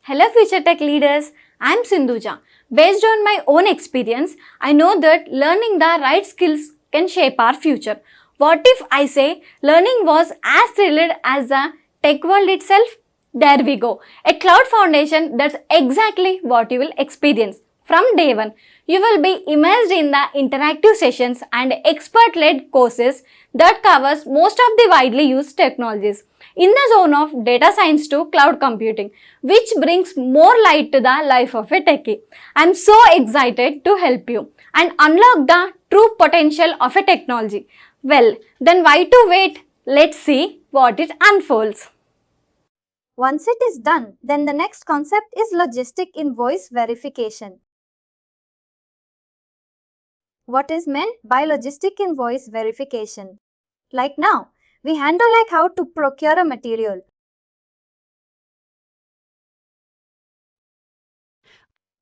Hello future tech leaders, I am Sindhuja. Based on my own experience, I know that learning the right skills can shape our future. What if I say learning was as thrilled as the tech world itself? There we go. A CloudFoundation, that's exactly what you will experience. From day one, you will be immersed in the interactive sessions and expert-led courses that covers most of the widely used technologies in the zone of data science to cloud computing, which brings more light to the life of a techie. I'm so excited to help you and unlock the true potential of a technology. Well, then why to wait? Let's see what it unfolds. Once it is done, then the next concept is Logistic Invoice Verification. What is meant by Logistic Invoice Verification? Like now, we handle like how to procure a material.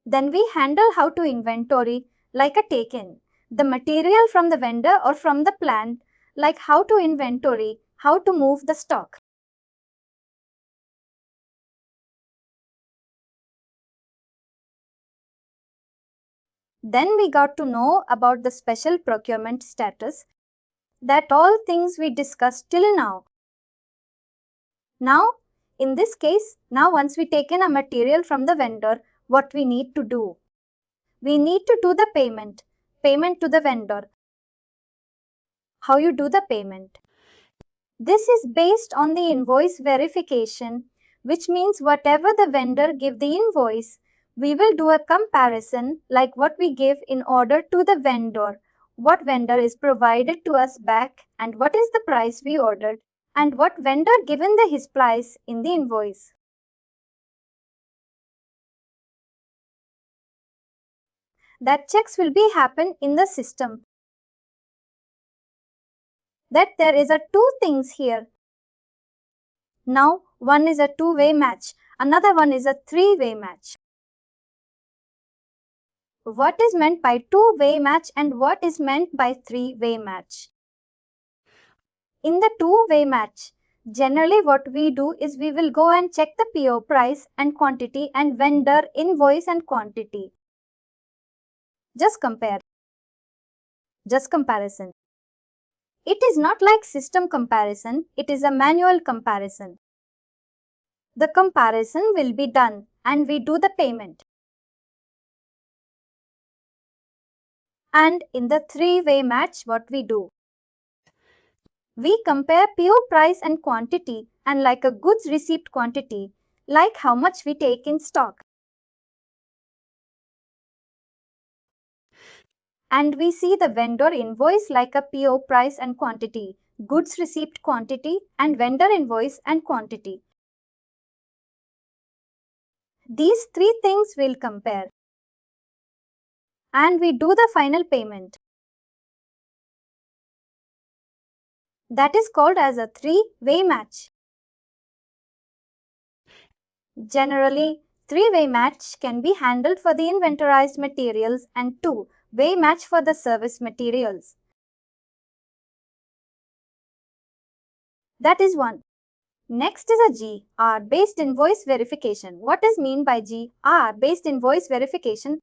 Then we handle how to inventory, like a take-in, the material from the vendor or from the plant, like how to inventory, how to move the stock. Then we got to know about the special procurement status, that all things we discussed till now. Now, in this case, once we take in a material from the vendor, what we need to do? We need to do the payment to the vendor. How you do the payment? This is based on the invoice verification, which means whatever the vendor give the invoice, we will do a comparison like what we give in order to the vendor, what vendor is provided to us back and what is the price we ordered and what vendor given his price in the invoice. That checks will be happen in the system. That there is a two things here. Now, one is a two-way match, another one is a three-way match. What is meant by two-way match and what is meant by three-way match? In the two-way match, generally what we do is we will go and check the PO price and quantity and vendor invoice and quantity. Just compare. Just comparison. It is not like system comparison, it is a manual comparison. The comparison will be done and we do the payment. And in the three-way match, what we do? We compare PO price and quantity and like a goods received quantity, like how much we take in stock. And we see the vendor invoice like a PO price and quantity, goods received quantity and vendor invoice and quantity. These three things we'll compare. And we do the final payment. That is called as a three-way match. Generally, three-way match can be handled for the inventorized materials and two-way match for the service materials. That is one. Next is a GR-based invoice verification. What is mean by GR-based invoice verification?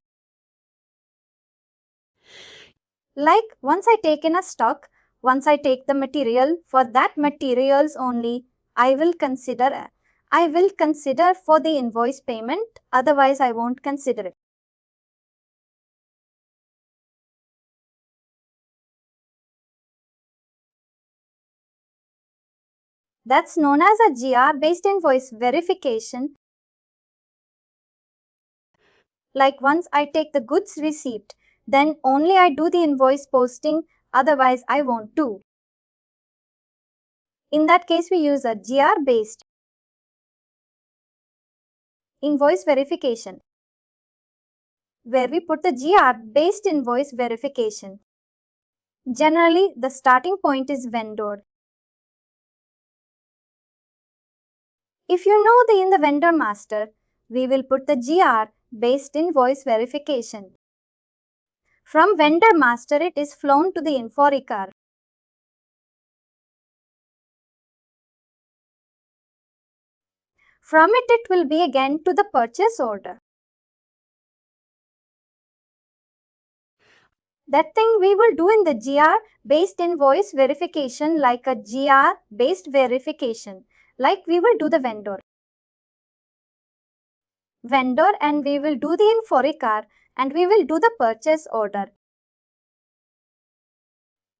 Like once I take in a stock, once I take the material, for that materials only, I will consider for the invoice payment, otherwise I won't consider it. That's known as a GR-based invoice verification. Like once I take the goods received, then only I do the invoice posting, otherwise I won't do. In that case, we use a GR-based invoice verification, where we put the GR-based invoice verification. Generally, the starting point is vendor. If you know in the vendor master, we will put the GR-based invoice verification. From vendor master, it is flown to the Inforicar. From it will be again to the purchase order. That thing we will do in the GR-based invoice verification, like a GR-based verification, like we will do the vendor, and we will do the invoice, and we will do the purchase order.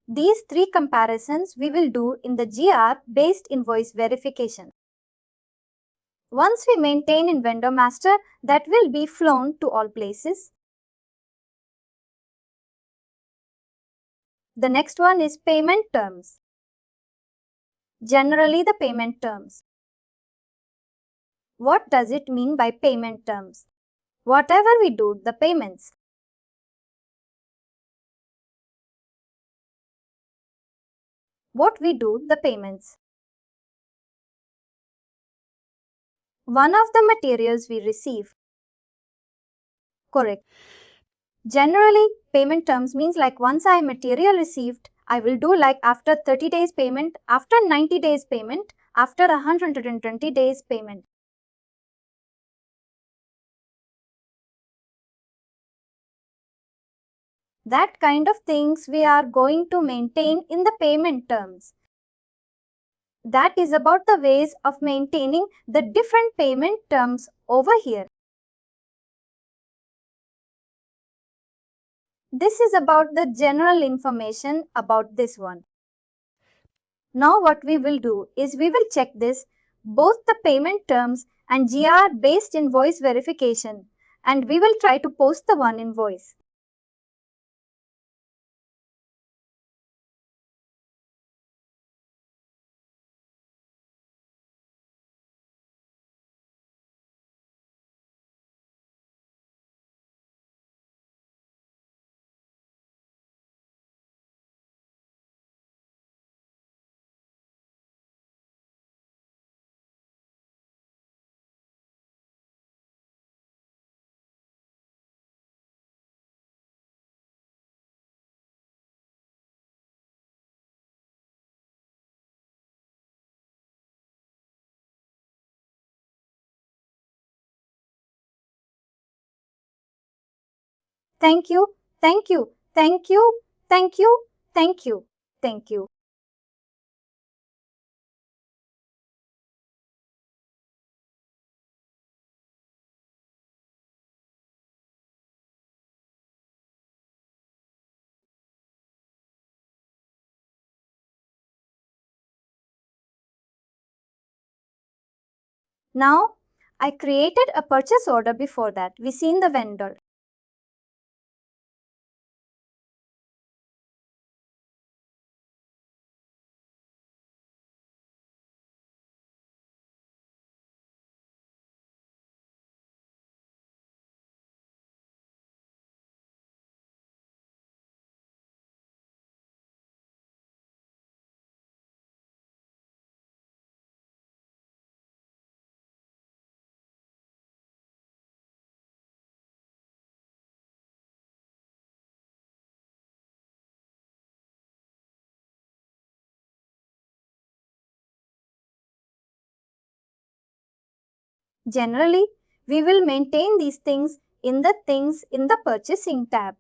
These three comparisons we will do in the GR-based invoice verification. Once we maintain in vendor master, that will be flown to all places. The next one is payment terms. Generally, the payment terms. What does it mean by payment terms? Whatever we do, the payments. What we do, the payments. One of the materials we receive. Correct. Generally, payment terms means like once I material received, I will do like after 30 days payment, after 90 days payment, after 120 days payment. That kind of things we are going to maintain in the payment terms. That is about the ways of maintaining the different payment terms over here. This is about the general information about this one. Now what we will do is we will check this, both the payment terms and GR-based invoice verification, and we will try to post the one invoice. Thank you, thank you, thank you, thank you, thank you, thank you. Now, I created a purchase order before that. We seen the vendor. Generally, we will maintain these things in the purchasing tab.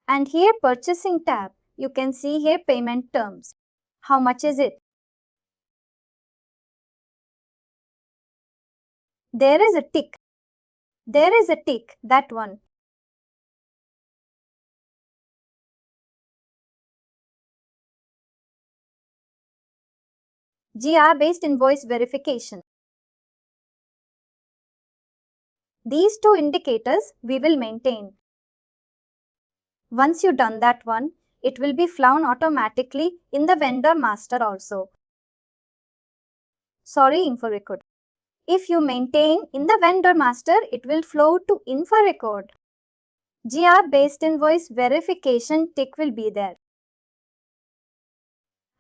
And here purchasing tab, you can see here payment terms. How much is it? There is a tick. There is a tick, that one. GR-based invoice verification. These two indicators we will maintain. Once you done that one, it will be flown automatically in the vendor master also. Sorry, info record. If you maintain in the vendor master, it will flow to info record. GR-based invoice verification tick will be there.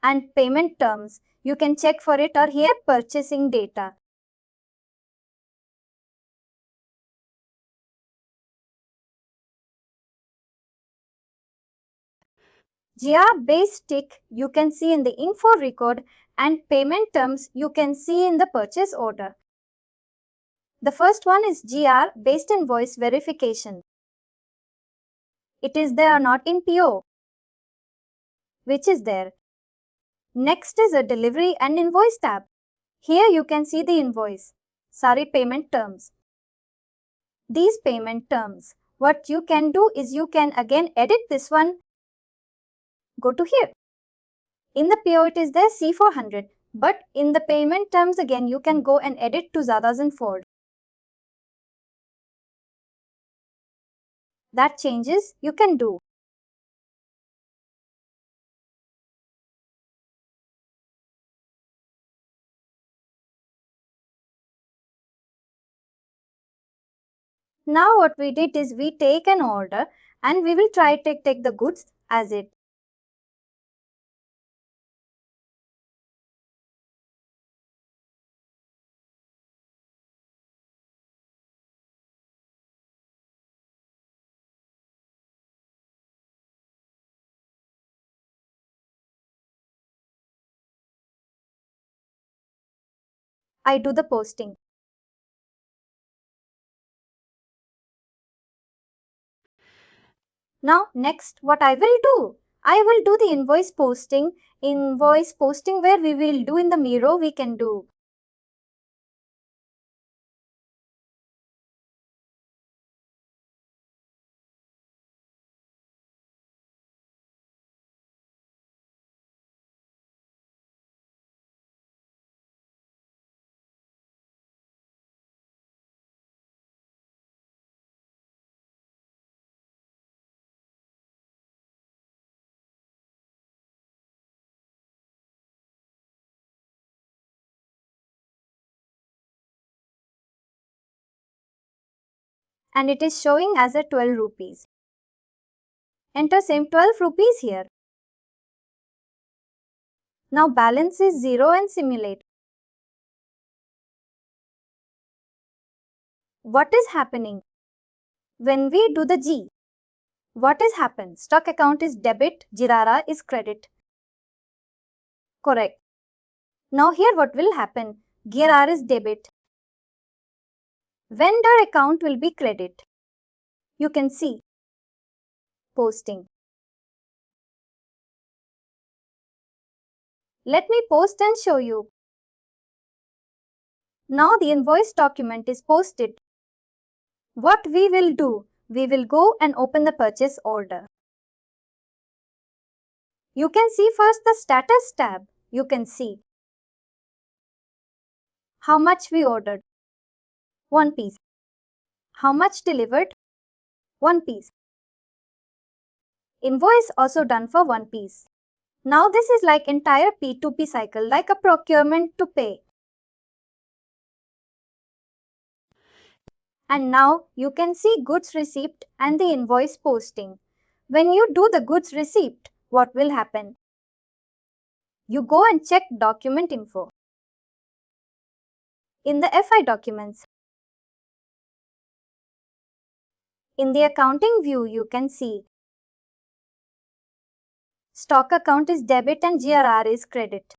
And payment terms, you can check for it, or here purchasing data. GR-based tick you can see in the info record, and payment terms you can see in the purchase order. The first one is GR-based invoice verification. It is there or not in PO, which is there. Next is a delivery and invoice tab. Here you can see the invoice, payment terms. These payment terms, what you can do is you can again edit this one. Go to here. In the PO it is there C400, but in the payment terms again you can go and edit to Zadas and Ford. That changes you can do. Now what we did is we take an order and we will try to take the goods as it. I do the posting. Now next what I will do? I will do the invoice posting. Invoice posting where we will do in the Miro we can do. And it is showing as a 12 rupees. Enter same 12 rupees here. Now balance is 0 and simulate. What is happening? When we do the G, what is happened? Stock account is debit, Jirara is credit. Correct. Now here what will happen? Gear R is debit. Vendor account will be credit. You can see. Posting. Let me post and show you. Now the invoice document is posted. What we will do? We will go and open the purchase order. You can see first the status tab. You can see how much we ordered. 1 piece. How much delivered? 1 piece. Invoice also done for 1 piece. Now this is like entire P2P cycle, like a procurement to pay. And now you can see goods receipt and the invoice posting. When you do the goods receipt, what will happen? You go and check document info. In the FI documents, in the accounting view, you can see stock account is debit and GRR is credit.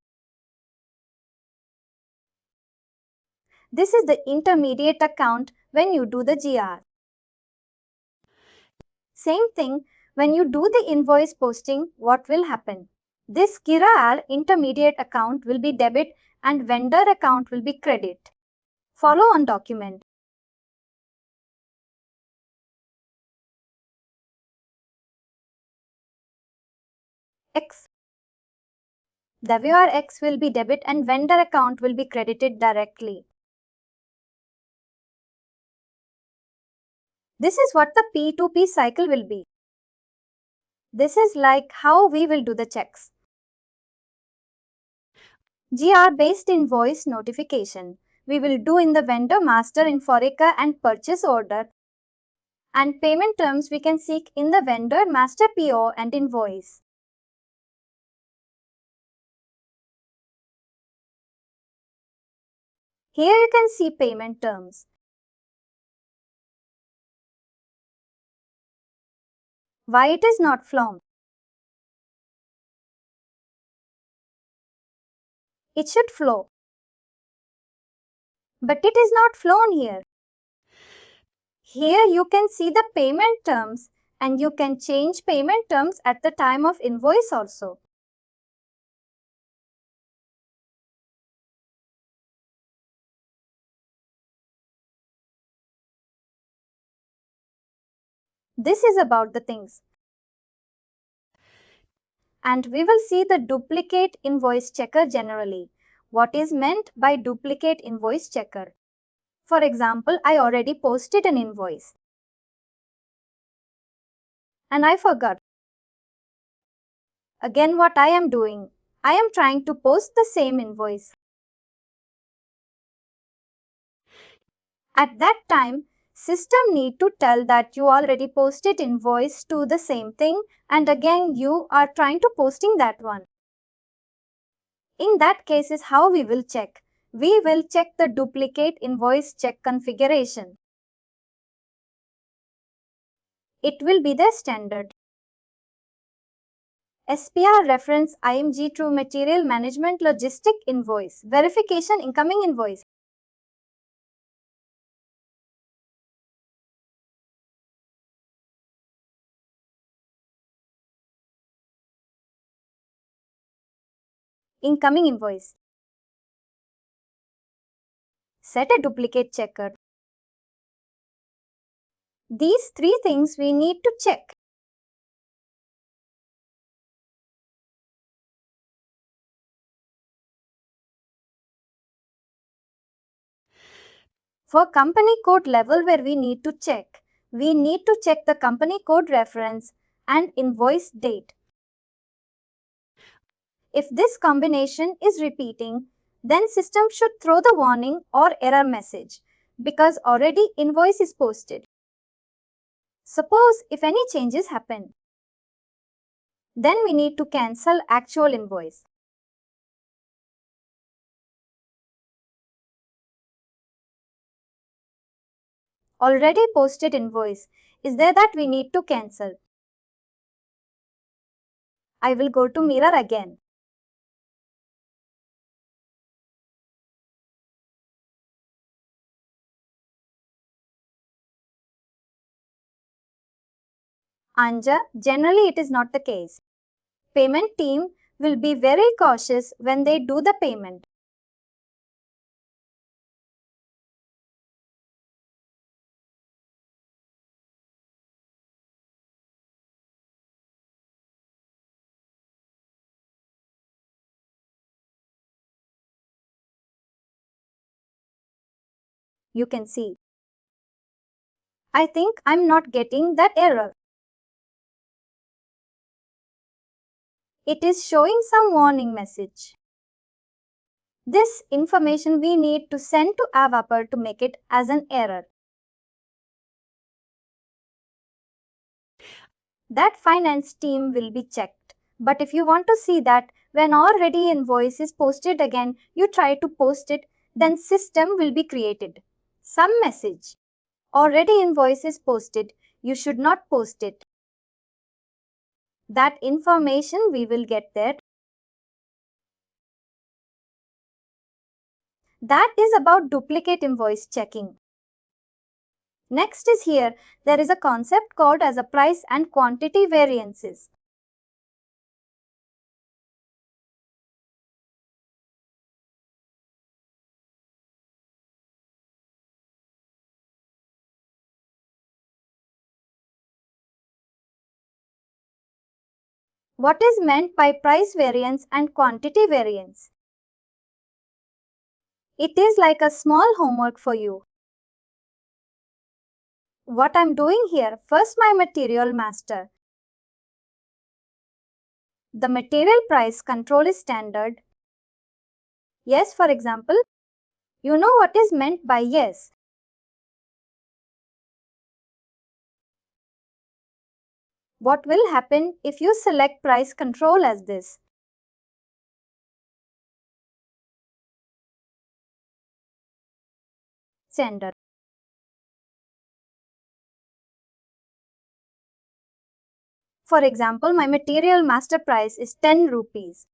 This is the intermediate account when you do the GR. Same thing, when you do the invoice posting, what will happen? This GRR intermediate account will be debit and vendor account will be credit. Follow on document. X. The WRX will be debit and vendor account will be credited directly. This is what the P2P cycle will be. This is like how we will do the checks. GR-based invoice notification. We will do in the vendor master in Foreca and purchase order. And payment terms we can seek in the vendor master PO and invoice. Here you can see payment terms. Why it is not flown? It should flow. But it is not flown here. Here you can see the payment terms and you can change payment terms at the time of invoice also. This is about the things. And we will see the duplicate invoice checker generally. What is meant by duplicate invoice checker? For example, I already posted an invoice and I forgot. Again, what I am doing? I am trying to post the same invoice. At that time, system need to tell that you already posted invoice to the same thing and again you are trying to posting that one. In that case is how we will check. We will check the duplicate invoice check configuration. It will be the standard. SPR reference IMG True Material Management Logistic Invoice Verification Incoming Invoice. Incoming invoice. Set a duplicate checker. These three things we need to check. For company code level where we need to check the company code reference and invoice date. If this combination is repeating, then system should throw the warning or error message because already invoice is posted. Suppose if any changes happen, then we need to cancel actual invoice. Already posted invoice is there that we need to cancel. I will go to mirror again. Anja, generally it is not the case. Payment team will be very cautious when they do the payment. You can see. I think I'm not getting that error. It is showing some warning message. This information we need to send to Avaper to make it as an error. That finance team will be checked. But if you want to see that when already invoice is posted again, you try to post it, then system will be created. Some message. Already invoice is posted, you should not post it. That information we will get there. That is about duplicate invoice checking. Next is here, there is a concept called as a price and quantity variances. What is meant by price variance and quantity variance? It is like a small homework for you. What I'm doing here, first my material master. The material price control is standard. Yes, for example, you know what is meant by yes. What will happen if you select price control as this? Standard. For example, my material master price is 10 rupees.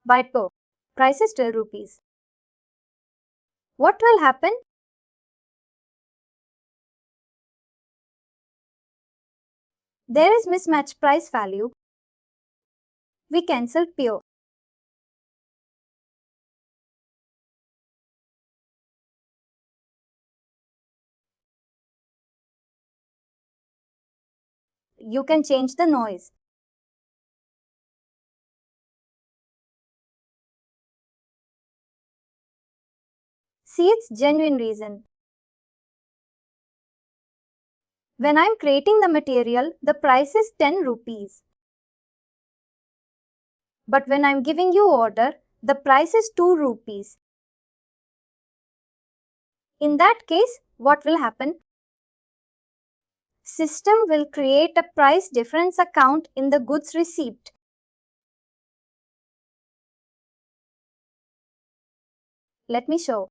By PO, price is 12 rupees. What will happen? There is mismatched price value. We cancel PO. You can change the noise. See its genuine reason. When I am creating the material, the price is 10 rupees. But when I am giving you order, the price is 2 rupees. In that case, what will happen? System will create a price difference account in the goods receipt. Let me show.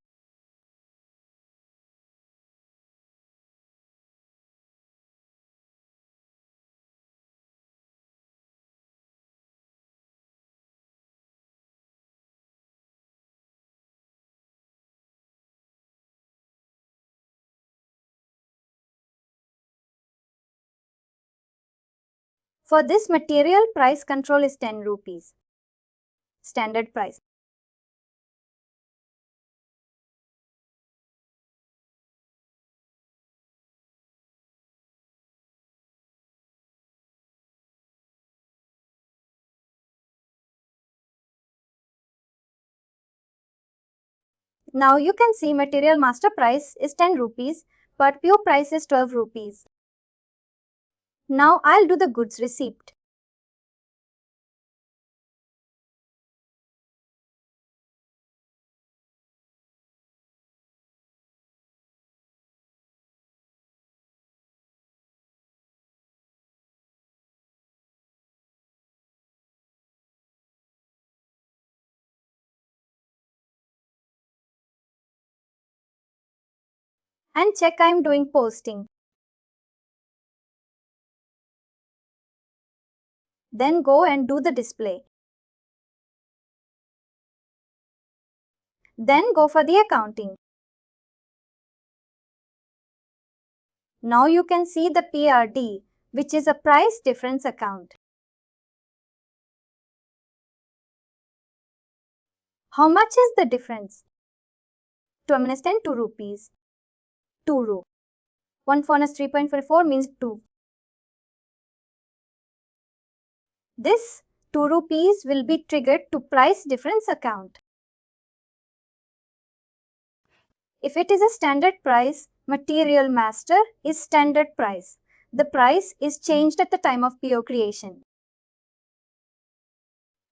For this material, price control is 10 rupees. Standard price. Now you can see material master price is 10 rupees, but PO price is 12 rupees. Now I'll do the goods receipt. And check I'm doing posting. Then go and do the display. Then go for the accounting. Now you can see the PRD, which is a price difference account. How much is the difference? 2 minus 10, 2 rupees. 2 ru. 1 minus 3.44 means 2. This 2 rupees will be triggered to price difference account. If it is a standard price, material master is standard price. The price is changed at the time of PO creation.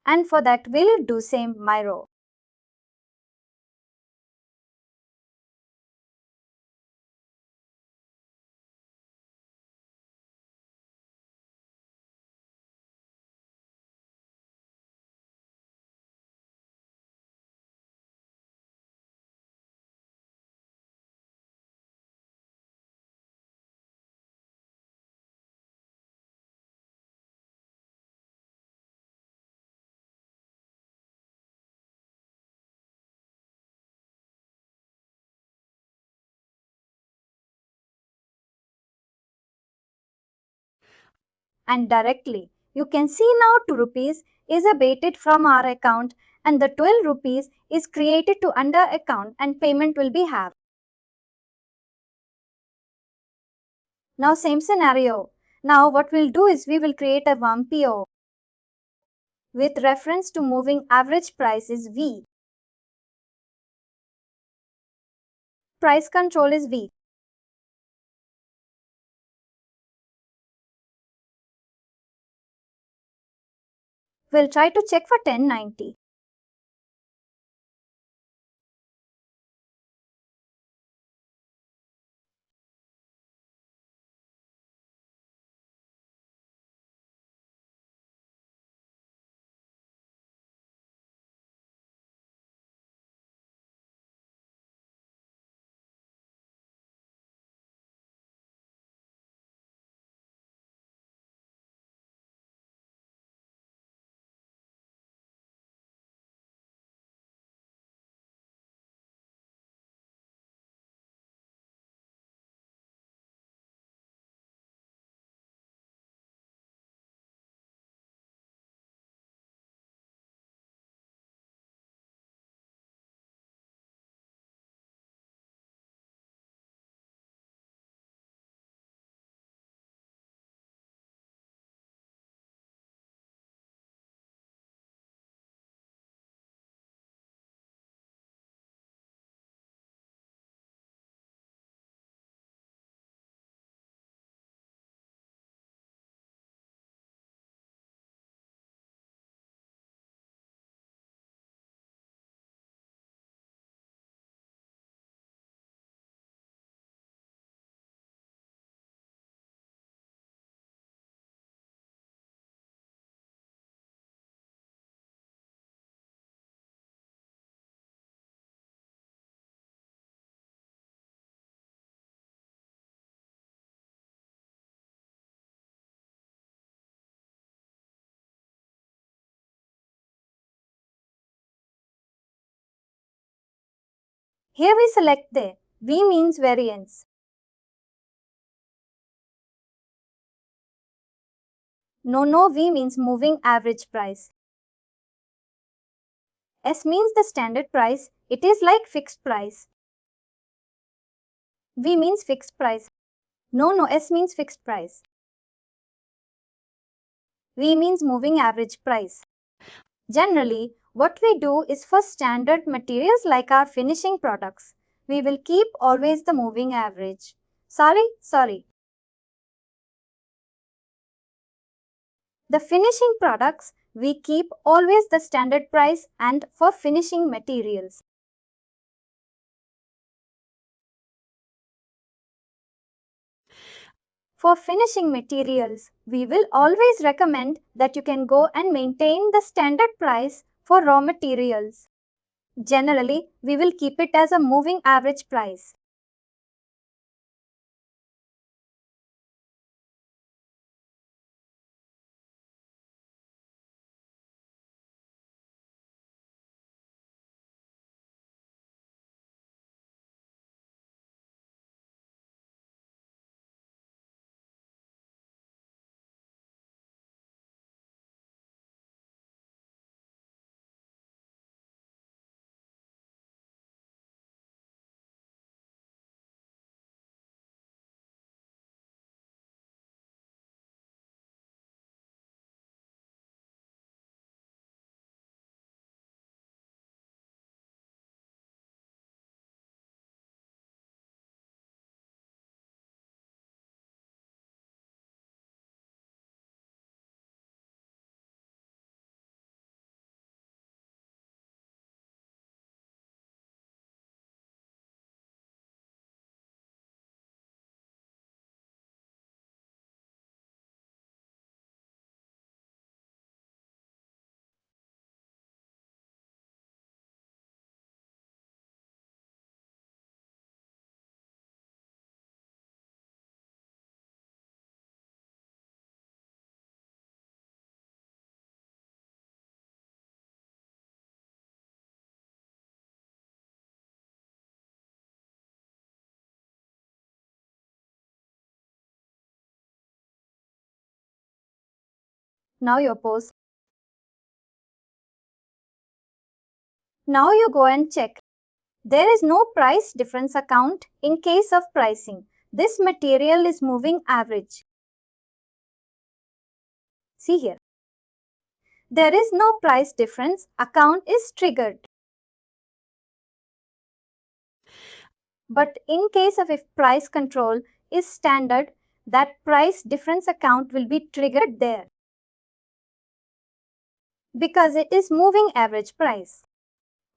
And for that we'll do same Miro. And directly you can see now 2 rupees is abated from our account and the 12 rupees is created to under account and payment will be half. Now same scenario. Now what we'll do is we will create a one PO with reference to moving average price is V. Price control is V. We'll try to check for 1090. Here we select the V means variance. No, V means moving average price. S means the standard price. It is like fixed price. V means fixed price. No, S means fixed price. V means moving average price. Generally, what we do is for standard materials like our finishing products, we will keep always the moving average. Sorry. The finishing products, we keep always the standard price, and for finishing materials. For finishing materials, we will always recommend that you can go and maintain the standard price for raw materials. Generally, we will keep it as a moving average price. Now you pause. Now you go and check. There is no price difference account in case of pricing. This material is moving average. See here. There is no price difference account is triggered. But in case of if price control is standard, that price difference account will be triggered there. Because it is moving average price.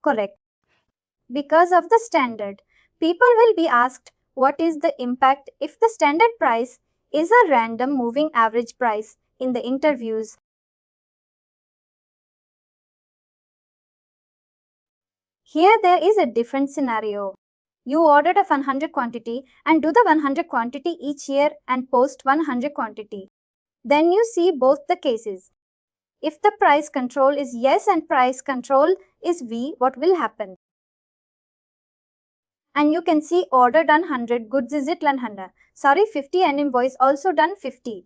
Correct. Because of the standard, people will be asked what is the impact if the standard price is a random moving average price in the interviews. Here there is a different scenario. You ordered a 100 quantity and do the 100 quantity each year and post 100 quantity. Then you see both the cases. If the price control is yes and price control is V, what will happen? And you can see order done 100, goods is it 100. 50 and invoice also done 50.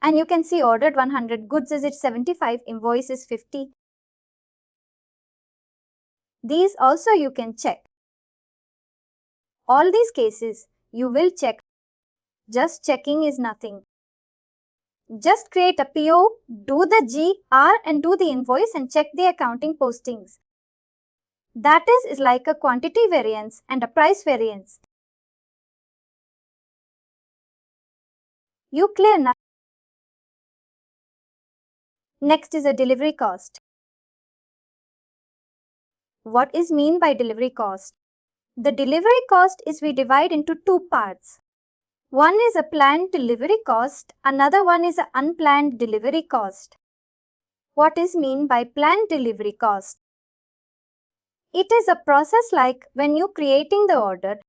And you can see ordered 100, goods is it 75, invoice is 50. These also you can check. All these cases you will check. Just checking is nothing. Just create a PO, do the GR and do the invoice and check the accounting postings. That is like a quantity variance and a price variance. You clear now? Next is a delivery cost. What is mean by delivery cost? The delivery cost is we divide into two parts. One is a planned delivery cost, another one is an unplanned delivery cost. What is mean by planned delivery cost? It is a process like when you creating the order.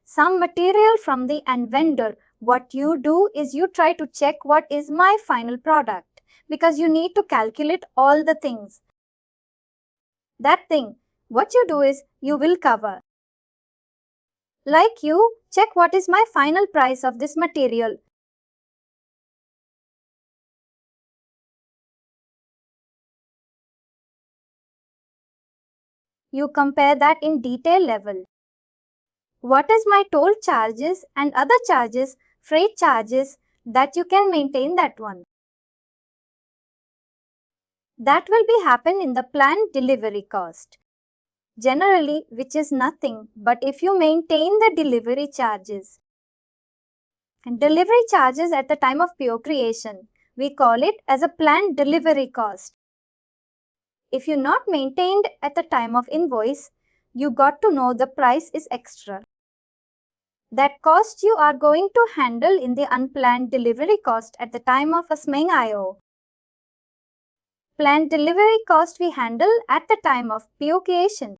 Some material from the end vendor, what you do is you try to check what is my final product. because you need to calculate all the things. That thing, what you do is you will cover. Like you check what is my final price of this material. You compare that in detail level. What is my toll charges and other charges, freight charges, that you can maintain that one. That will be happen in the planned delivery cost. Generally, which is nothing but if you maintain the delivery charges. And delivery charges at the time of PO creation, we call it as a planned delivery cost. If you not maintained at the time of invoice, you got to know the price is extra. That cost you are going to handle in the unplanned delivery cost at the time of assuming IO. Planned delivery cost we handle at the time of PO creation.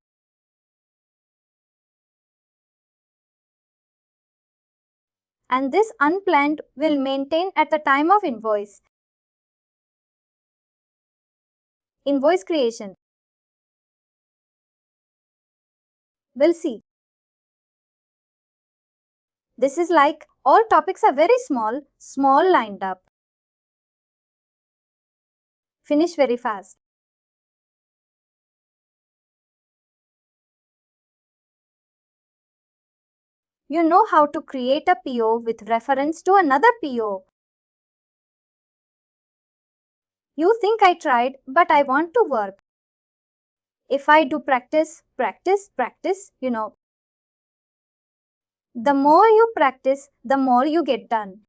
And this unplanned will maintain at the time of invoice. Invoice creation. We'll see. This is like all topics are very small lined up. Finish very fast. You know how to create a PO with reference to another PO. You think I tried, but I want to work. If I do practice, you know. The more you practice, the more you get done.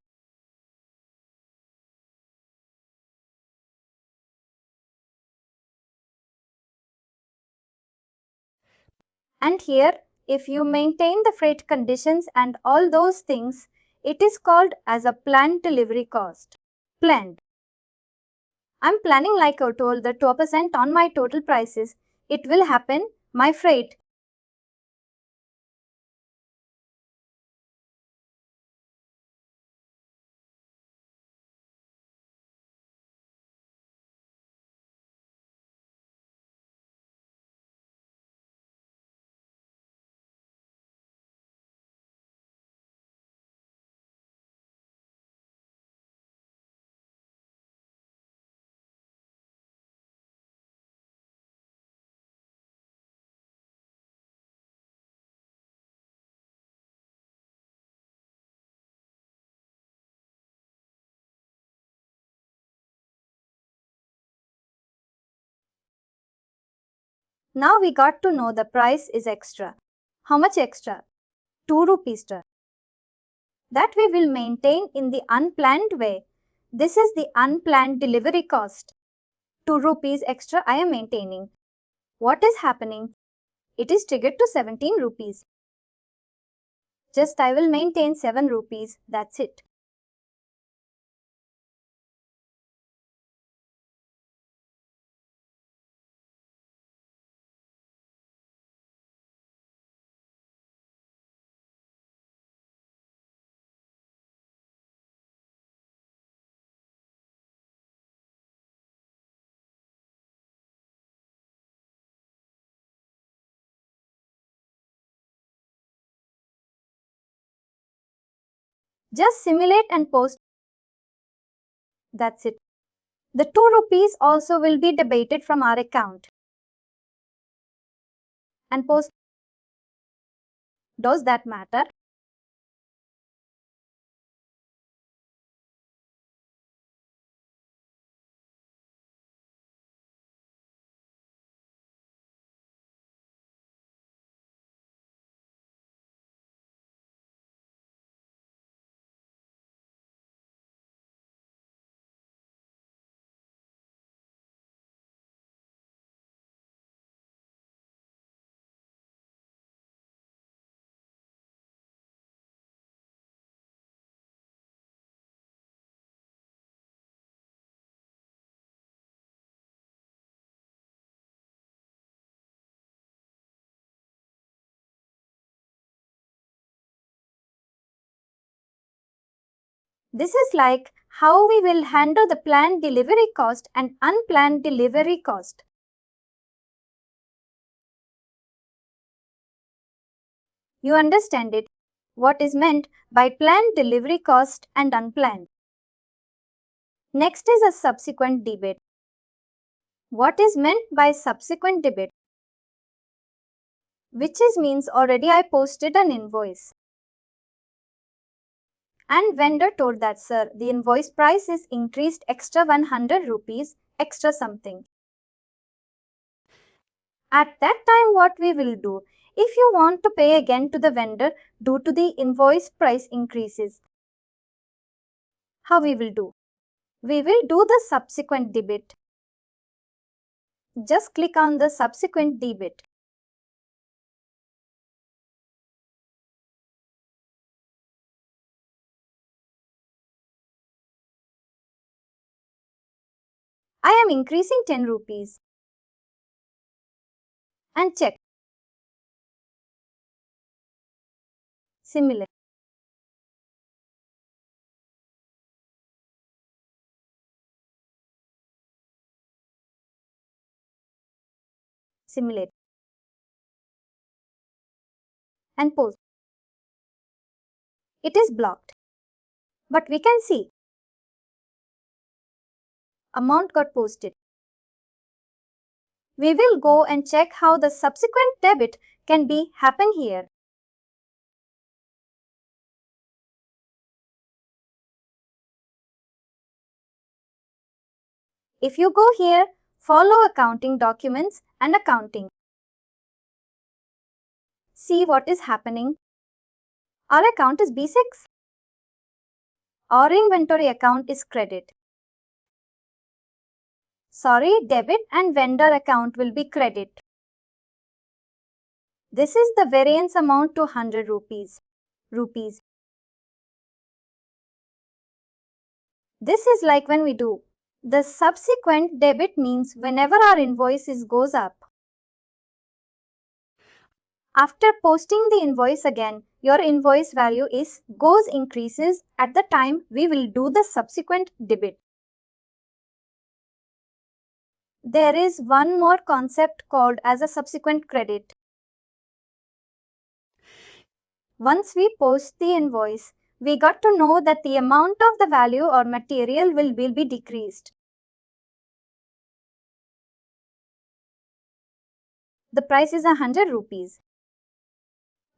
And here, if you maintain the freight conditions and all those things, it is called as a planned delivery cost. Planned. I'm planning like I told the 2% on my total prices. It will happen, my freight. Now we got to know the price is extra. How much extra? 2 rupees. That we will maintain in the unplanned way. This is the unplanned delivery cost. 2 rupees extra I am maintaining. What is happening? It is triggered to 17 rupees. Just I will maintain 7 rupees. That's it. Just simulate and post. That's it. The 2 rupees also will be debited from our account. And post. Does that matter? This is like how we will handle the planned delivery cost and unplanned delivery cost. You understand it? What is meant by planned delivery cost and unplanned? Next is a subsequent debit. What is meant by subsequent debit? Which is means already I posted an invoice. And vendor told that sir, the invoice price is increased extra 100 rupees, extra something. At that time what we will do? If you want to pay again to the vendor due to the invoice price increases, how we will do? We will do the subsequent debit. Just click on the subsequent debit. I am increasing 10 rupees. And check. Similar. Simulate. And post. It is blocked. But we can see. Amount got posted. We will go and check how the subsequent debit can be happen here. If you go here, follow accounting documents and accounting. See what is happening. Our account is B6. Our inventory account is credit. Sorry, debit and vendor account will be credit. This is the variance amount to 100 rupees. This is like when we do. The subsequent debit means whenever our invoices goes up. After posting the invoice again, your invoice value goes increases at the time we will do the subsequent debit. There is one more concept called as a subsequent credit. Once we post the invoice, we got to know that the amount of the value or material will be decreased. The price is 100 rupees.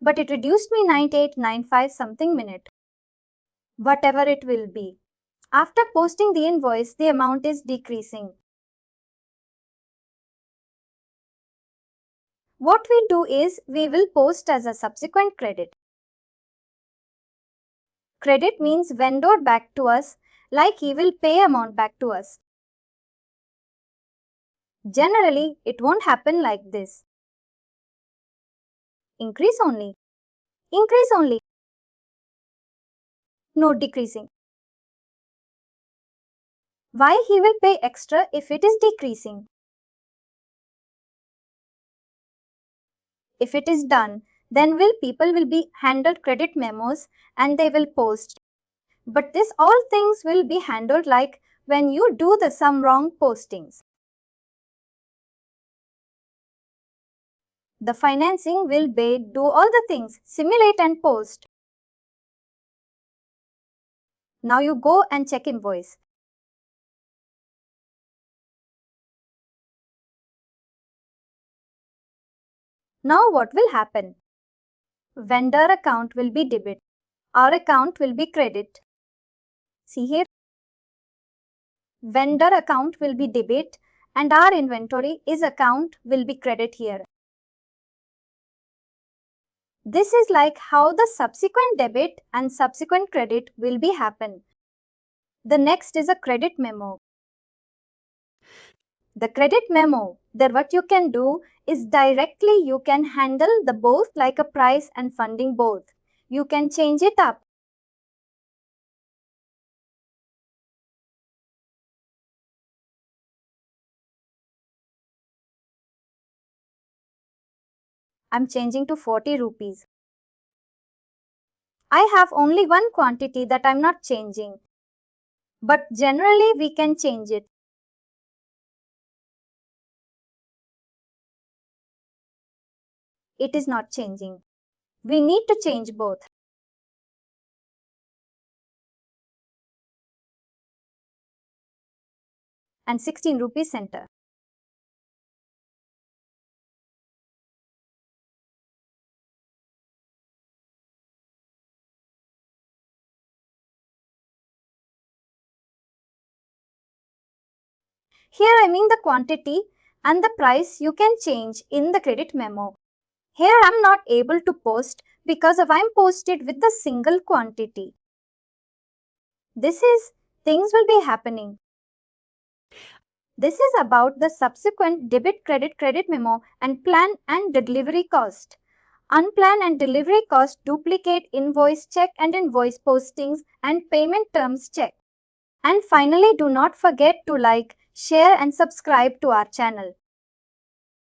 But it reduced me 9895 something minute. Whatever it will be. After posting the invoice, the amount is decreasing. What we do is we will post as a subsequent credit. Credit means vendor back to us, like he will pay amount back to us. Generally, it won't happen like this. Increase only. Increase only. No decreasing. Why he will pay extra if it is decreasing? If it is done, then people will be handled credit memos and they will post. But this all things will be handled like when you do some wrong postings. The financing will do all the things, simulate and post. Now you go and check invoice. Now what will happen? Vendor account will be debit. Our account will be credit. See here. Vendor account will be debit and our inventory account will be credit here. This is like how the subsequent debit and subsequent credit will be happen. The next is a credit memo. The credit memo, then what you can do is directly you can handle the both like a price and funding both. You can change it up. I'm changing to 40 rupees. I have only one quantity that I'm not changing. But generally we can change it. It is not changing. We need to change both. And 16 rupees center. Here I mean the quantity and the price you can change in the credit memo. Here I'm not able to post because I'm posted with the single quantity. This is things will be happening. This is about the subsequent debit credit memo and plan and delivery cost. Unplanned and delivery cost, duplicate invoice check and invoice postings and payment terms check. And finally, do not forget to like, share and subscribe to our channel.